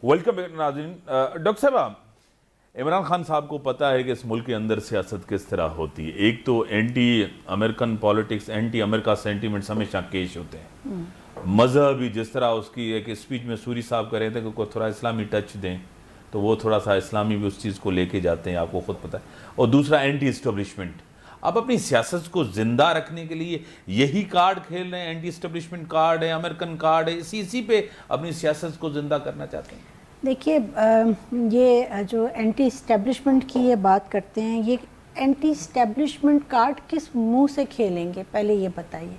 Welcome back ناظرین. Doctor صاحب، عمران خان صاحب کو پتا ہے کہ اس ملک کے اندر سیاست کس طرح ہوتی ہے. ایک تو اینٹی امریکن پالیٹکس، اینٹی امریکہ سینٹیمنٹس ہمیشہ کیش ہوتے ہیں. مذہبی جس طرح اس کی ایک اسپیچ میں سوری صاحب کہہ رہے تھے کہ کوئی تھوڑا اسلامی ٹچ دیں تو وہ تھوڑا سا اسلامی بھی اس چیز کو لے کے جاتے ہیں، آپ کو خود پتہ ہے. اور دوسرا اینٹی اسٹیبلشمنٹ. آپ اپنی سیاست کو زندہ رکھنے کے لیے یہی کارڈ کھیل رہے ہیں، اینٹی اسٹیبلشمنٹ کارڈ ہے، امریکن کارڈ ہے، اسی پہ اپنی سیاست کو زندہ کرنا چاہتے ہیں؟ دیکھیے، یہ جو اینٹی اسٹیبلشمنٹ کی یہ بات کرتے ہیں، یہ اینٹی اسٹیبلشمنٹ کارڈ کس منہ سے کھیلیں گے پہلے یہ بتائیے.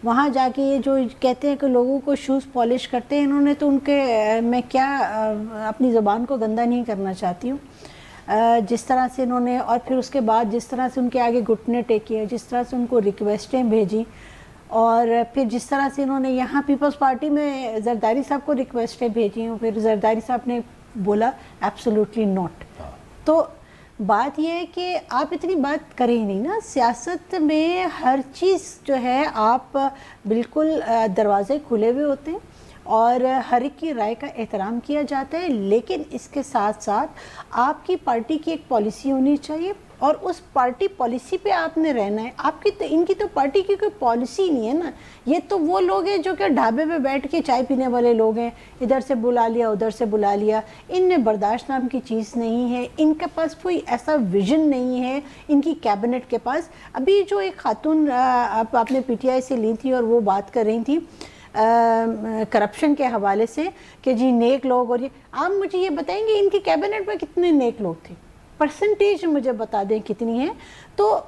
وہاں جا کے یہ جو کہتے ہیں کہ لوگوں کو شوز پالش کرتے ہیں، انہوں نے تو ان کے میں کیا اپنی زبان کو گندہ نہیں کرنا چاہتی ہوں. جس طرح سے انہوں نے، اور پھر اس کے بعد جس طرح سے ان کے آگے گھٹنے ٹیکے، جس طرح سے ان کو ریکویسٹیں بھیجی، اور پھر جس طرح سے انہوں نے یہاں پیپلز پارٹی میں زرداری صاحب کو ریکویسٹیں بھیجی ہوں، پھر زرداری صاحب نے بولا ایبسولوٹلی ناٹ. تو بات یہ ہے کہ آپ اتنی بات کریں ہی نہیں نا. سیاست میں ہر چیز جو ہے آپ بالکل دروازے کھلے ہوئے ہوتے ہیں اور ہر ایک کی رائے کا احترام کیا جاتا ہے، لیکن اس کے ساتھ ساتھ آپ کی پارٹی کی ایک پالیسی ہونی چاہیے اور اس پارٹی پالیسی پہ آپ نے رہنا ہے. آپ کی تو ان کی تو پارٹی کی کوئی پالیسی نہیں ہے نا. یہ تو وہ لوگ ہیں جو کہ ڈھابے پہ بیٹھ کے چائے پینے والے لوگ ہیں، ادھر سے بلا لیا ادھر سے بلا لیا. ان میں برداشت نام کی چیز نہیں ہے، ان کے پاس کوئی ایسا ویژن نہیں ہے ان کی کیبنٹ کے پاس. ابھی جو ایک خاتون آپ نے پی ٹی آئی سے لی تھی اور وہ بات کر رہی تھی کرپشن کے حوالے سے کہ جی نیک لوگ، اور یہ آپ مجھے یہ بتائیں گے ان کی کیبنٹ میں کتنے نیک لوگ تھے؟ پرسنٹیج مجھے بتا دیں کتنی ہے. تو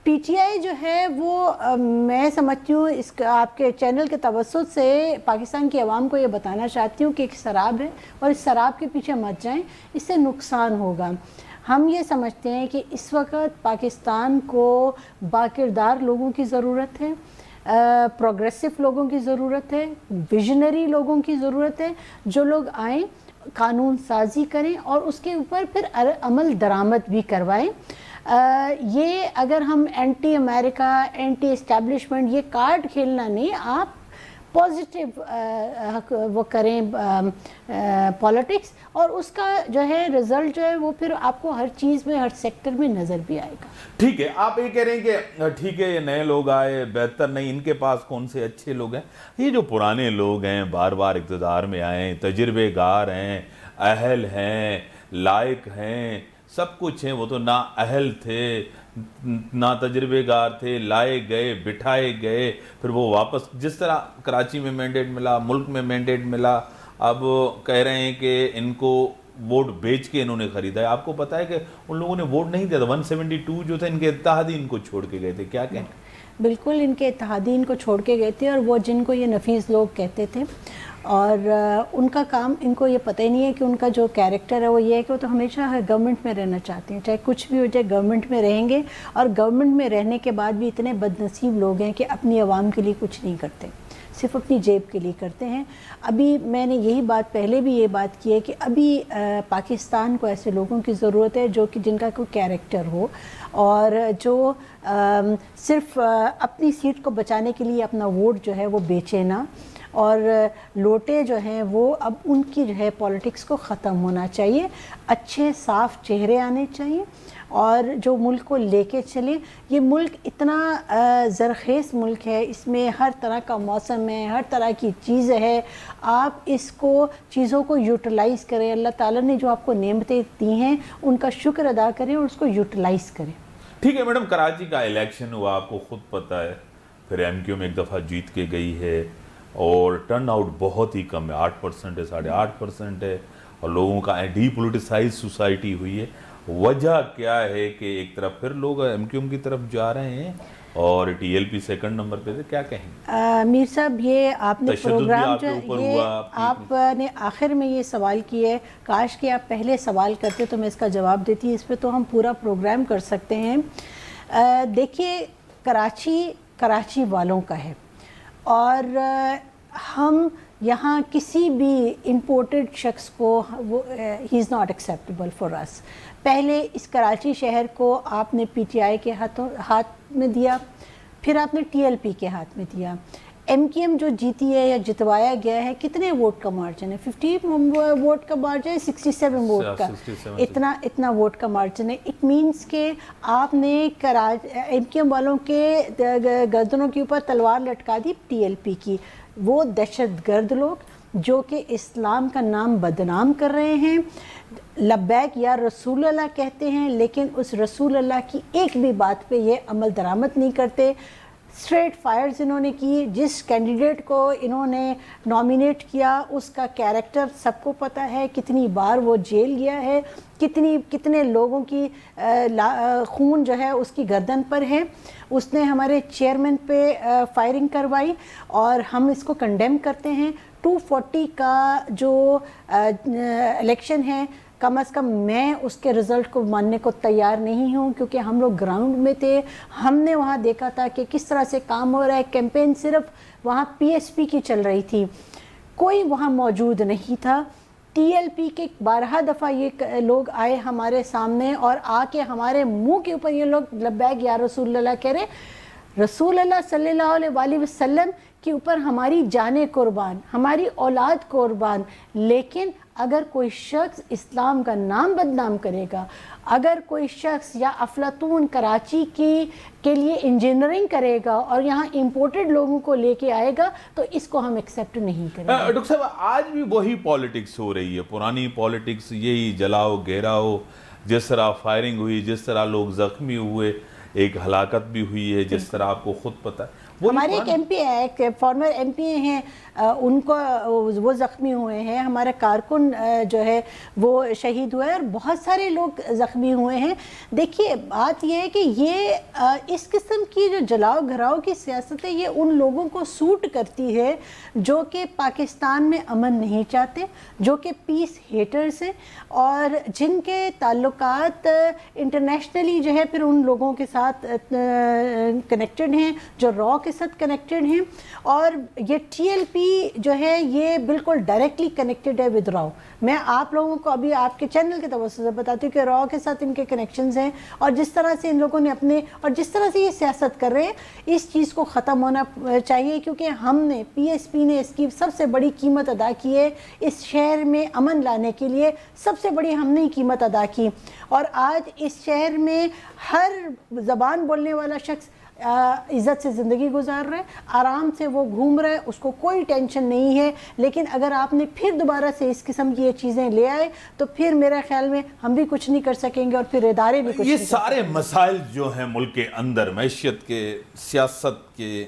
پی ٹی آئی جو ہے وہ میں سمجھتی ہوں اس آپ کے چینل کے توسط سے پاکستان کی عوام کو یہ بتانا چاہتی ہوں کہ ایک شراب ہے اور اس شراب کے پیچھے مت جائیں، اس سے نقصان ہوگا. ہم یہ سمجھتے ہیں کہ اس وقت پاکستان کو باکردار لوگوں کی ضرورت ہے، پروگریسو لوگوں کی ضرورت ہے، ویژنری لوگوں کی ضرورت ہے، جو لوگ آئیں قانون سازی کریں اور اس کے اوپر پھر عمل درآمد بھی کروائیں. یہ اگر ہم اینٹی امریکہ، اینٹی اسٹیبلشمنٹ، یہ کارڈ کھیلنا نہیں، آپ پازیٹیو وہ کریں پالیٹکس، اور اس کا جو ہے رزلٹ جو ہے وہ پھر آپ کو ہر چیز میں، ہر سیکٹر میں نظر بھی آئے گا. ٹھیک ہے، آپ یہ کہہ رہے ہیں کہ ٹھیک ہے یہ نئے لوگ آئے بہتر نہیں، ان کے پاس کون سے اچھے لوگ ہیں؟ یہ جو پرانے لوگ ہیں، بار بار اقتدار میں آئے، تجربے گار ہیں، اہل ہیں، لائق ہیں، سب کچھ ہیں. وہ تو نہ اہل تھے، نہ تجربے گار تھے، لائے گئے، بٹھائے گئے، پھر وہ واپس. جس طرح کراچی میں مینڈیٹ ملا، ملک میں مینڈیٹ ملا، اب کہہ رہے ہیں کہ ان کو ووٹ بیچ کے انہوں نے خریدا ہے. آپ کو پتا ہے کہ ان لوگوں نے ووٹ نہیں دیا تھا، 172 جو تھے ان کے اتحادی ان کو چھوڑ کے گئے تھے. کیا کہیں؟ بالکل ان کے اتحادی ان کو چھوڑ کے گئے تھے، اور وہ جن کو یہ نفیس لوگ کہتے تھے، اور ان کا کام ان کو یہ پتہ ہی نہیں ہے کہ ان کا جو کیریکٹر ہے وہ یہ ہے کہ وہ تو ہمیشہ گورنمنٹ میں رہنا چاہتے ہیں، چاہے کچھ بھی ہو جائے گورنمنٹ میں رہیں گے. اور گورنمنٹ میں رہنے کے بعد بھی اتنے بد نصیب لوگ ہیں کہ اپنی عوام کے لیے کچھ نہیں کرتے، صرف اپنی جیب کے لیے کرتے ہیں. ابھی میں نے یہی بات پہلے بھی یہ بات کی ہے کہ ابھی پاکستان کو ایسے لوگوں کی ضرورت ہے جو کہ جن کا کوئی کیریکٹر ہو، اور جو صرف اپنی سیٹ کو بچانے کے لیے اپنا ووٹ جو ہے وہ بیچے نہ، اور لوٹے جو ہیں وہ اب ان کی جو ہے پالیٹکس کو ختم ہونا چاہیے. اچھے صاف چہرے آنے چاہیے اور جو ملک کو لے کے چلیں. یہ ملک اتنا زرخیز ملک ہے، اس میں ہر طرح کا موسم ہے، ہر طرح کی چیز ہے. آپ اس کو چیزوں کو یوٹیلائز کریں. اللہ تعالیٰ نے جو آپ کو نعمتیں دی ہیں ان کا شکر ادا کریں اور اس کو یوٹیلائز کریں. ٹھیک ہے میڈم، کراچی کا الیکشن ہوا، آپ کو خود پتہ ہے، پھر ایم کیو میں ایک دفعہ جیت کے گئی ہے اور ٹرن آؤٹ بہت ہی کم ہے، 8% ہے، 8.5% ہے، اور لوگوں کا ڈی پولیٹیسائز سوسائٹی ہوئی ہے. وجہ کیا ہے کہ ایک طرف پھر لوگ ایم کیو ایم کی طرف جا رہے ہیں اور T L P second number پہ تھے؟ کیا کہیں؟ میر صاحب، یہ آپ نے پروگرام جو یہ آپ نے آخر میں یہ سوال کیا ہے، کاش کہ آپ پہلے سوال کرتے تو میں اس کا جواب دیتی. اس پہ تو ہم پورا پروگرام کر سکتے ہیں. دیکھیے، کراچی والوں کا ہے، اور ہم یہاں کسی بھی امپورٹڈ شخص کو ہی از ناٹ ایکسیپٹیبل فار اس. پہلے اس کراچی شہر کو آپ نے پی ٹی آئی کے ہاتھ میں دیا، پھر آپ نے ٹی ایل پی کے ہاتھ میں دیا. ایم کیو ایم جو جیتی ہے یا جتوایا گیا ہے کتنے ووٹ کا مارجن ہے؟ 50 ووٹ کا مارجن ہے، 67 ووٹ کا، اتنا ووٹ کا مارجن ہے. اٹ مینس کہ آپ نے ایم کیو ایم والوں کے گردنوں کے اوپر تلوار لٹکا دی ٹی ایل پی کی. وہ دہشت گرد لوگ جو کہ اسلام کا نام بدنام کر رہے ہیں، لبیک یا رسول اللہ کہتے ہیں، لیکن اس رسول اللہ کی ایک بھی بات پہ یہ عمل درآمد نہیں کرتے. اسٹریٹ فائرز انہوں نے کی. جس کینڈیڈیٹ کو انہوں نے نامینیٹ کیا اس کا کیریکٹر سب کو پتہ ہے، کتنی بار وہ جیل گیا ہے، کتنے لوگوں کی خون جو ہے اس کی گردن پر ہے. اس نے ہمارے چیئرمین پہ فائرنگ کروائی اور ہم اس کو کنڈیم کرتے ہیں. 240 کا جو الیکشن ہے، کم از کم میں اس کے رزلٹ کو ماننے کو تیار نہیں ہوں، کیونکہ ہم لوگ گراؤنڈ میں تھے. ہم نے وہاں دیکھا تھا کہ کس طرح سے کام ہو رہا ہے. کیمپین صرف وہاں پی ایس پی کی چل رہی تھی، کوئی وہاں موجود نہیں تھا. ٹی ایل پی کے 12 دفعہ یہ لوگ آئے ہمارے سامنے اور آ کے ہمارے منہ کے اوپر یہ لوگ لبیک یا رسول اللہ کہہ رہے. رسول اللہ صلی اللہ علیہ وآلہ وسلم کے اوپر ہماری جانیں قربان، ہماری اولاد قربان. لیکن اگر کوئی شخص اسلام کا نام بدنام کرے گا، اگر کوئی شخص یا افلاطون کراچی کے لیے انجینئرنگ کرے گا اور یہاں امپورٹڈ لوگوں کو لے کے آئے گا تو اس کو ہم ایکسیپٹ نہیں کریں گے. ڈاکٹر صاحب آج بھی وہی پالیٹکس ہو رہی ہے، پرانی پالیٹکس، یہی جلاؤ گھیراؤ، جس طرح فائرنگ ہوئی، جس طرح لوگ زخمی ہوئے، ایک ہلاکت بھی ہوئی ہے جس طرح آپ کو خود پتہ ہے. ہمارے ایک ایم پی ہے، ایک فارمر ایم پی ہیں، ان کو وہ زخمی ہوئے ہیں. ہمارا کارکن جو ہے وہ شہید ہوا ہے اور بہت سارے لوگ زخمی ہوئے ہیں. دیکھیے بات یہ ہے کہ یہ اس قسم کی جو جلاؤ گھراؤ کی سیاست ہے یہ ان لوگوں کو سوٹ کرتی ہے جو کہ پاکستان میں امن نہیں چاہتے، جو کہ پیس ہیٹرز ہیں اور جن کے تعلقات انٹرنیشنلی جو ہے پھر ان لوگوں کے ساتھ کنیکٹڈ ہیں، جو را کے ساتھ کنیکٹڈ ہیں. اور یہ ٹی ایل پی جو ہے یہ بالکل ڈائریکٹلی کنیکٹڈ ہے ود راؤ. میں آپ لوگوں کو ابھی آپ کے چینل کے توسط سے بتاتی ہوں کہ راؤ کے ساتھ ان کے کنیکشنز ہیں اور جس طرح سے ان لوگوں نے اپنے اور جس طرح سے یہ سیاست کر رہے ہیں اس چیز کو ختم ہونا چاہیے. کیونکہ ہم نے پی ایس پی نے اس کی سب سے بڑی قیمت ادا کی ہے، اس شہر میں امن لانے کے لیے سب سے بڑی ہم نے قیمت ادا کی. اور آج اس شہر میں ہر زبان بولنے والا شخص عزت سے زندگی گزار رہا ہے، آرام سے وہ گھوم رہا ہے، اس کو کوئی ٹینشن نہیں ہے. لیکن اگر آپ نے پھر دوبارہ سے اس قسم کی یہ چیزیں لے آئے تو پھر میرا خیال میں ہم بھی کچھ نہیں کر سکیں گے اور پھر ادارے بھی کچھ نہیں کر سکیں گے. یہ سارے مسائل جو ہیں ملک کے اندر، معیشت کے، سیاست کے،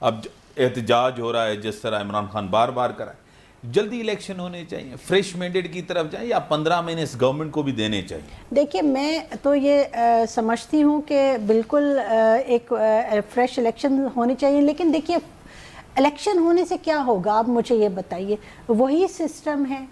اب احتجاج ہو رہا ہے جس طرح عمران خان بار بار کرا ہے، جلدی الیکشن ہونے چاہیے، فریش مینڈیٹ کی طرف جائیں یا 15 مہینے اس گورنمنٹ کو بھی دینے چاہیے؟ دیکھیے میں تو یہ سمجھتی ہوں کہ بالکل ایک فریش الیکشن ہونے چاہیے. لیکن دیکھیے الیکشن ہونے سے کیا ہوگا آپ مجھے یہ بتائیے. وہی سسٹم ہے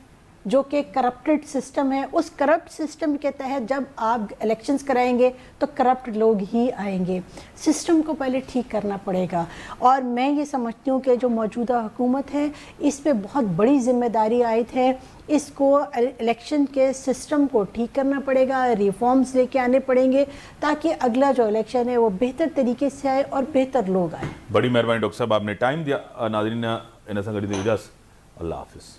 جو کہ کرپٹڈ سسٹم ہے. اس کرپٹ سسٹم کے تحت جب آپ الیکشنز کرائیں گے تو کرپٹ لوگ ہی آئیں گے. سسٹم کو پہلے ٹھیک کرنا پڑے گا. اور میں یہ سمجھتی ہوں کہ جو موجودہ حکومت ہے اس پہ بہت بڑی ذمہ داری عائد ہے. اس کو الیکشن کے سسٹم کو ٹھیک کرنا پڑے گا، ریفارمز لے کے آنے پڑیں گے تاکہ اگلا جو الیکشن ہے وہ بہتر طریقے سے آئے اور بہتر لوگ آئیں. بڑی مہربانی ڈاکٹر صاحب، آپ نے ٹائم دیا. ناظرین اللہ حافظ.